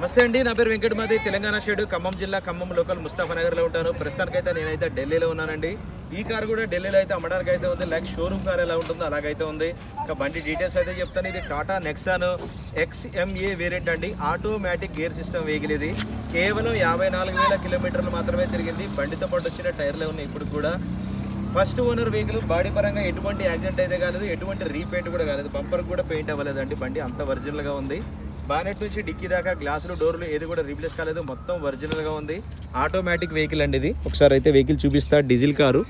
నమస్తే అండి, నా పేరు వెంకటమాది. తెలంగాణ స్టేట్ ఖమ్మం జిల్లా ఖమ్మం లోకల్ ముస్తాఫానగర్లో ఉంటాను. ప్రస్తుతానికైతే నేనైతే ఢిల్లీలో ఉన్నానండి. ఈ కార్ కూడా ఢిల్లీలో అయితే అమ్మడానికి అయితే ఉంది. లైక్ షోరూమ్ కార్ ఎలా ఉంటుందో అలాగైతే ఉంది. ఇంకా బండి డీటెయిల్స్ అయితే చెప్తాను. ఇది టాటా నెక్సాన్ XMA వేరియంట్ అండి. Automatic gear system vehicle. ఇది కేవలం 54,000 కిలోమీటర్లు మాత్రమే తిరిగింది. బండితో పాటు వచ్చిన టైర్లే ఉన్నాయి ఇప్పుడు కూడా. First owner vehicle. బాడీ పరంగా ఎటువంటి యాక్సిడెంట్ అయితే కాలేదు, ఎటువంటి రీపెయింట్ కూడా కాలేదు. బంపర్ కూడా పెయింట్ అవ్వలేదండి. బండి అంత ఒరిజినల్గా ఉంది. బానెట్ నుంచి డిక్కీ దాకా గ్లాసులు, డోర్లు ఏది కూడా రీప్లేస్ కాలేదు. మొత్తం ఒరిజినల్గా ఉంది. ఆటోమేటిక్ వెహికల్ అండి ఇది. ఒకసారి అయితే వెహికల్ చూపిస్తా. Diesel car.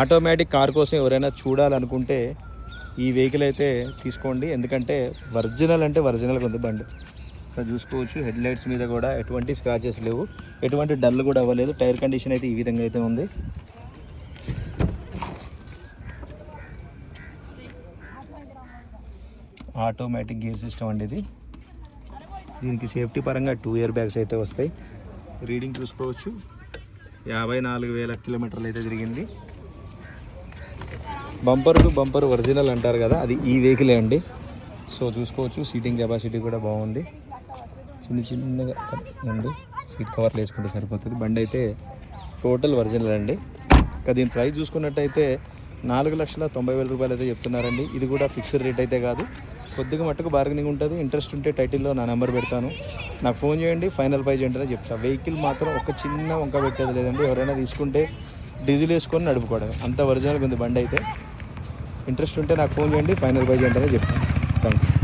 ఆటోమేటిక్ కార్ కోసం ఎవరైనా చూడాలనుకుంటే ఈ వెహికల్ అయితే తీసుకోండి. ఎందుకంటే ఒరిజినల్ అంటే ఒరిజినల్గా ఉంది బండి. చూసుకోవచ్చు. హెడ్ లైట్స్ మీద కూడా ఎటువంటి స్క్రాచెస్ లేవు, ఎటువంటి డల్ కూడా అవ్వలేదు. టైర్ కండిషన్ అయితే ఈ విధంగా అయితే ఉంది. ఆటోమేటిక్ గేర్ సిస్టమ్ అండి ఇది. దీనికి సేఫ్టీ పరంగా 2 ఇయర్ బ్యాగ్స్ అయితే వస్తాయి. రీడింగ్ చూసుకోవచ్చు. 54,000 కిలోమీటర్లు అయితే తిరిగింది. బంపర్ టు బంపర్ ఒరిజినల్ అంటారు కదా, అది ఈ వెహికలే అండి. సో చూసుకోవచ్చు. సీటింగ్ కెపాసిటీ కూడా బాగుంది. చిన్నగా ఉంది. సీట్ కవర్లు వేసుకుంటే సరిపోతుంది. బండి అయితే టోటల్ ఒరిజినల్ అండి. ఇంకా దీని ప్రైస్ చూసుకున్నట్టయితే 4,90,000 రూపాయలు అయితే చెప్తున్నారండి. ఇది కూడా ఫిక్స్డ్ రేట్ అయితే కాదు, కొద్దిగా మట్టుకు బార్గెనింగ్ ఉంటుంది. ఇంట్రెస్ట్ ఉంటే టైటిల్లో నా నెంబర్ పెడతాను, నాకు ఫోన్ చేయండి. ఫైనల్ ప్రైజ్ ఏంటనే చెప్తాను. వెహికల్ మాత్రం ఒక చిన్న వంక పెట్టేది లేదండి. ఎవరైనా తీసుకుంటే డీజిల్ వేసుకొని నడుపుకోవడం, అంత ఒరిజినల్గా ఉంది బండి అయితే. ఇంట్రెస్ట్ ఉంటే నాకు ఫోన్ చేయండి. ఫైనల్ ప్రైజ్ ఏంటనే చెప్తాను. Thank you.